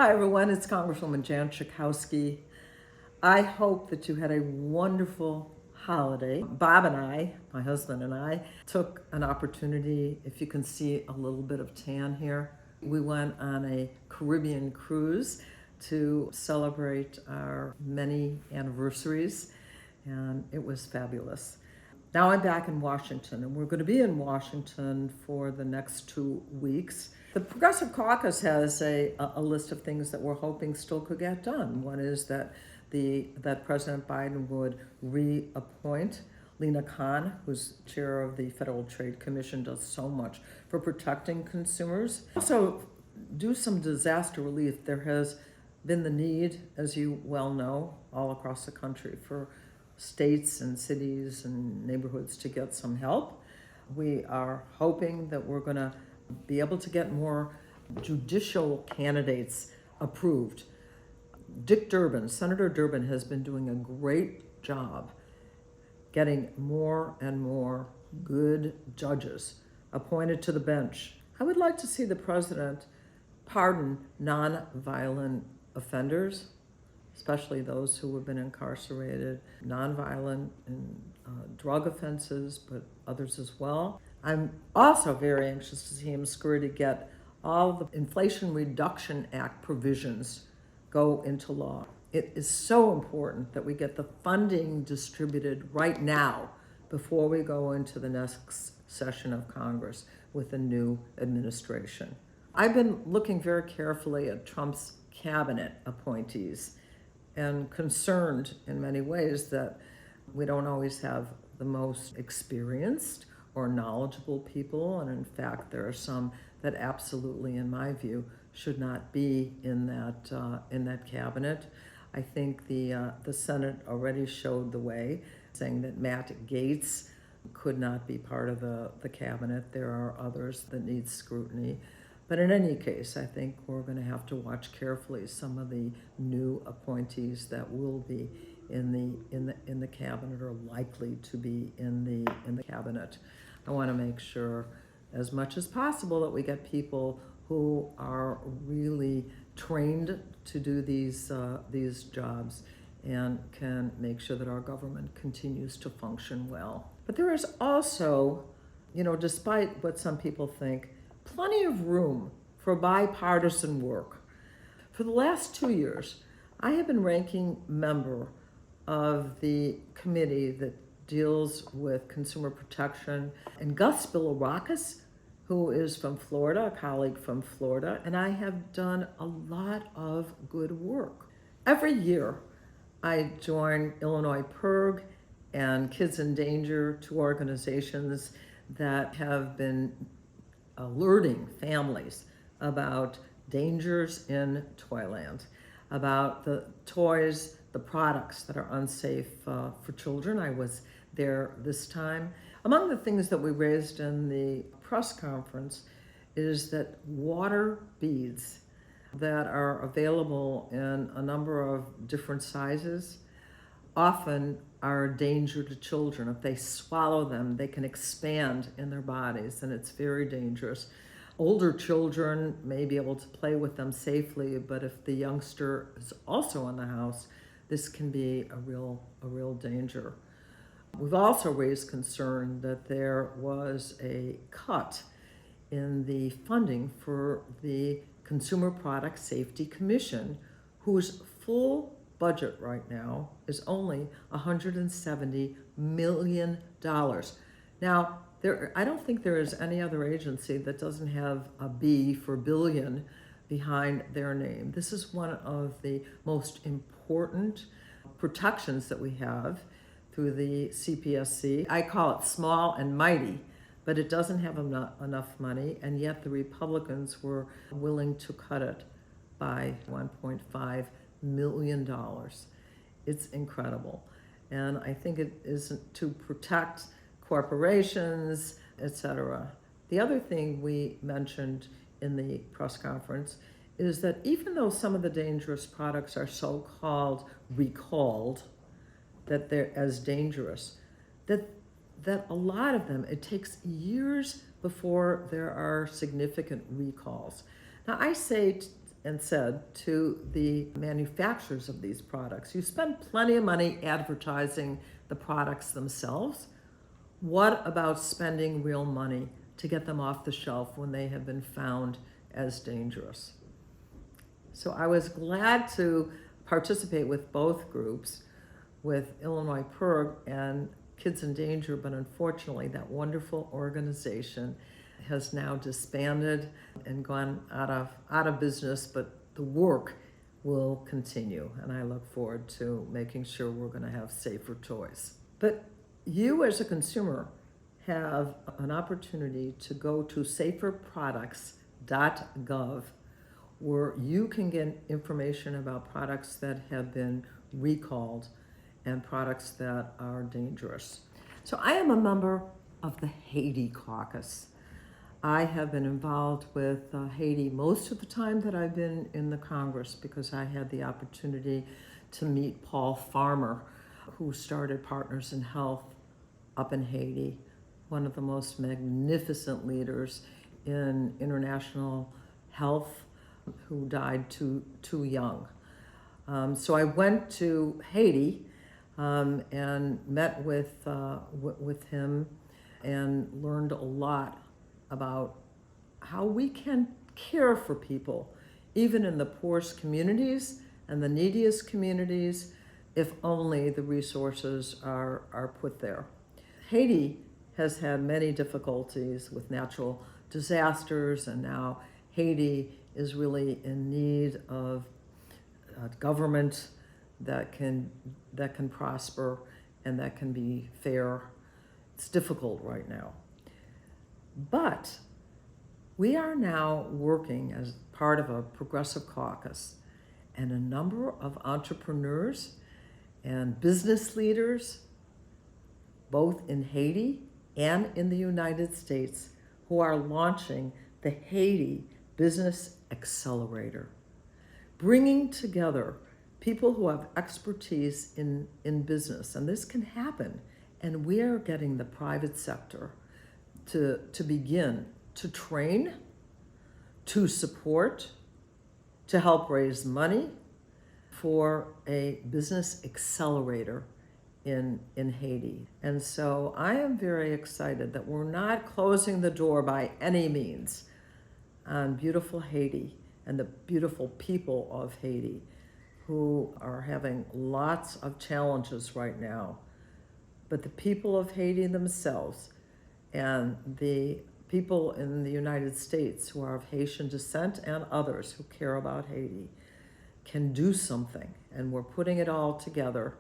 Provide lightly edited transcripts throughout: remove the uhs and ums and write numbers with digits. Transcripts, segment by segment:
Hi, everyone. It's Congresswoman Jan Schakowsky. I hope that you had a wonderful holiday. Bob and I, my husband and I, took an opportunity, if you can see a little bit of tan here. We went on a Caribbean cruise to celebrate our many anniversaries, and it was fabulous. Now I'm back in Washington, and we're going to be in Washington for the next 2 weeks. The Progressive Caucus has a list of things that we're hoping still could get done. One is that President Biden would reappoint Lena Khan, who's chair of the Federal Trade Commission, does so much for protecting consumers. Also, do some disaster relief. There has been the need, as you well know, all across the country for states and cities and neighborhoods to get some help. We are hoping that we're going to be able to get more judicial candidates approved. Senator Durbin has been doing a great job getting more and more good judges appointed to the bench. I would like to see the president pardon nonviolent offenders, especially those who have been incarcerated, nonviolent and drug offenses, but others as well. I'm also very anxious to see him scurry to get all the Inflation Reduction Act provisions go into law. It is so important that we get the funding distributed right now before we go into the next session of Congress with a new administration. I've been looking very carefully at Trump's cabinet appointees and concerned in many ways that we don't always have the most experienced or knowledgeable people, and in fact there are some that absolutely, in my view, should not be in that cabinet. I think the Senate already showed the way, saying that Matt Gaetz could not be part of the cabinet. There are others that need scrutiny. But in any case, I think we're going to have to watch carefully some of the new appointees that will be in the cabinet or likely to be in the cabinet. I want to make sure, as much as possible, that we get people who are really trained to do these jobs and can make sure that our government continues to function well. But there is also, despite what some people think, plenty of room for bipartisan work. For the last 2 years, I have been ranking member of the committee that deals with consumer protection, and Gus Bilirakis, who is from Florida, a colleague from Florida, and I have done a lot of good work. Every year, I join Illinois PIRG and Kids in Danger, two organizations that have been alerting families about dangers in Toyland, about the toys, the products that are unsafe for children. I was there this time. Among the things that we raised in the press conference is that water beads that are available in a number of different sizes often are a danger to children. If they swallow them, they can expand in their bodies, and it's very dangerous. Older children may be able to play with them safely, but if the youngster is also in the house, this can be a real danger. We've also raised concern that there was a cut in the funding for the Consumer Product Safety Commission, whose full budget right now is only $170 million. Now, I don't think there is any other agency that doesn't have a B for billion behind their name. This is one of the most important protections that we have through the CPSC. I call it small and mighty, but it doesn't have enough money, and yet the Republicans were willing to cut it by $1.5 million. It's incredible. And I think it is to protect corporations, etc. The other thing we mentioned in the press conference is that even though some of the dangerous products are so-called recalled, that they're as dangerous, that a lot of them, it takes years before there are significant recalls. Now, I say and said to the manufacturers of these products, you spend plenty of money advertising the products themselves. What about spending real money to get them off the shelf when they have been found as dangerous? So I was glad to participate with both groups, with Illinois PIRG and Kids in Danger, but unfortunately that wonderful organization has now disbanded and gone out of business, but the work will continue, and I look forward to making sure we're going to have safer toys. But you as a consumer have an opportunity to go to saferproducts.gov, where you can get information about products that have been recalled and products that are dangerous. So I am a member of the Haiti caucus. I have been involved with Haiti most of the time that I've been in the Congress, because I had the opportunity to meet Paul Farmer, who started Partners in Health up in Haiti, one of the most magnificent leaders in international health, who died too young. So I went to Haiti and met with him and learned a lot about how we can care for people, even in the poorest communities and the neediest communities, if only the resources are put there. Haiti has had many difficulties with natural disasters, and now Haiti is really in need of a government that can prosper and that can be fair. It's difficult right now. But we are now working as part of a progressive caucus, and a number of entrepreneurs and business leaders, both in Haiti and in the United States, who are launching the Haiti Business Accelerator, bringing together people who have expertise in business. And this can happen. And we are getting the private sector to begin to train, to support, to help raise money for a business accelerator in Haiti. And so I am very excited that we're not closing the door by any means on beautiful Haiti and the beautiful people of Haiti, who are having lots of challenges right now. But the people of Haiti themselves and the people in the United States who are of Haitian descent and others who care about Haiti can do something. And we're putting it all together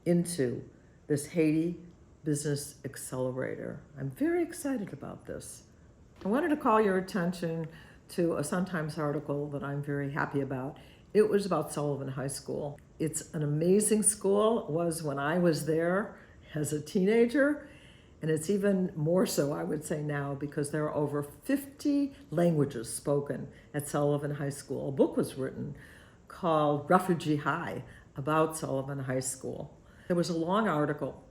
into this Haiti Business Accelerator. I'm very excited about this. I wanted to call your attention to a Sun-Times article that I'm very happy about. It was about Sullivan High School. It's an amazing school. It was when I was there as a teenager, and it's even more so, I would say, now, because there are over 50 languages spoken at Sullivan High School. A book was written called Refugee High about Sullivan High School. There was a long article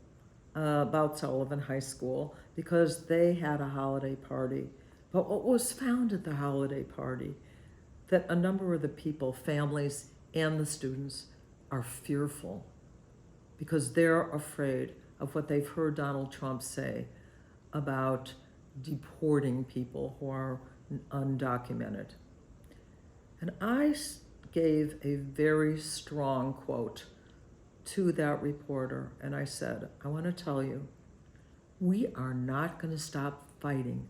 about Sullivan High School because they had a holiday party. But what was found at the holiday party, that a number of the people, families and the students, are fearful because they're afraid of what they've heard Donald Trump say about deporting people who are undocumented. And I gave a very strong quote to that reporter, and I said, I want to tell you, we are not going to stop fighting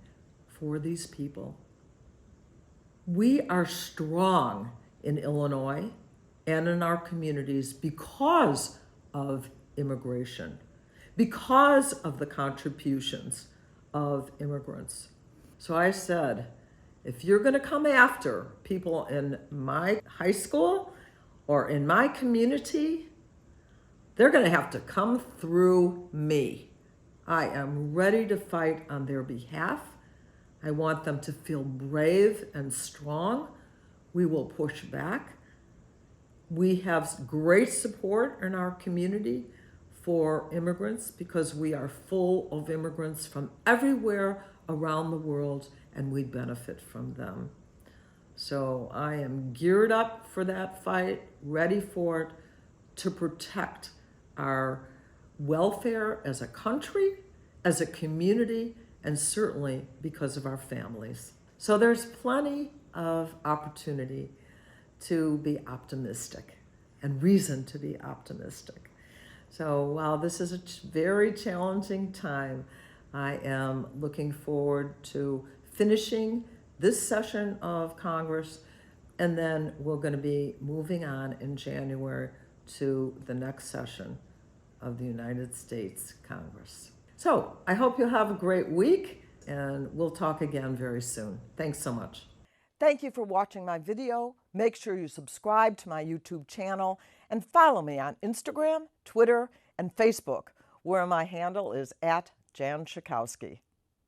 for these people. We are strong in Illinois and in our communities because of immigration, because of the contributions of immigrants. So I said, if you're going to come after people in my high school or in my community, they're going to have to come through me. I am ready to fight on their behalf. I want them to feel brave and strong. We will push back. We have great support in our community for immigrants because we are full of immigrants from everywhere around the world, and we benefit from them. So I am geared up for that fight, ready for it, to protect our welfare as a country, as a community, and certainly because of our families. So there's plenty of opportunity to be optimistic and reason to be optimistic. So while this is a very challenging time, I am looking forward to finishing this session of Congress, and then we're going to be moving on in January to the next session of the United States Congress. So I hope you'll have a great week, and we'll talk again very soon. Thanks so much. Thank you for watching my video. Make sure you subscribe to my YouTube channel and follow me on Instagram, Twitter, and Facebook, where my handle is @Jan Schakowsky.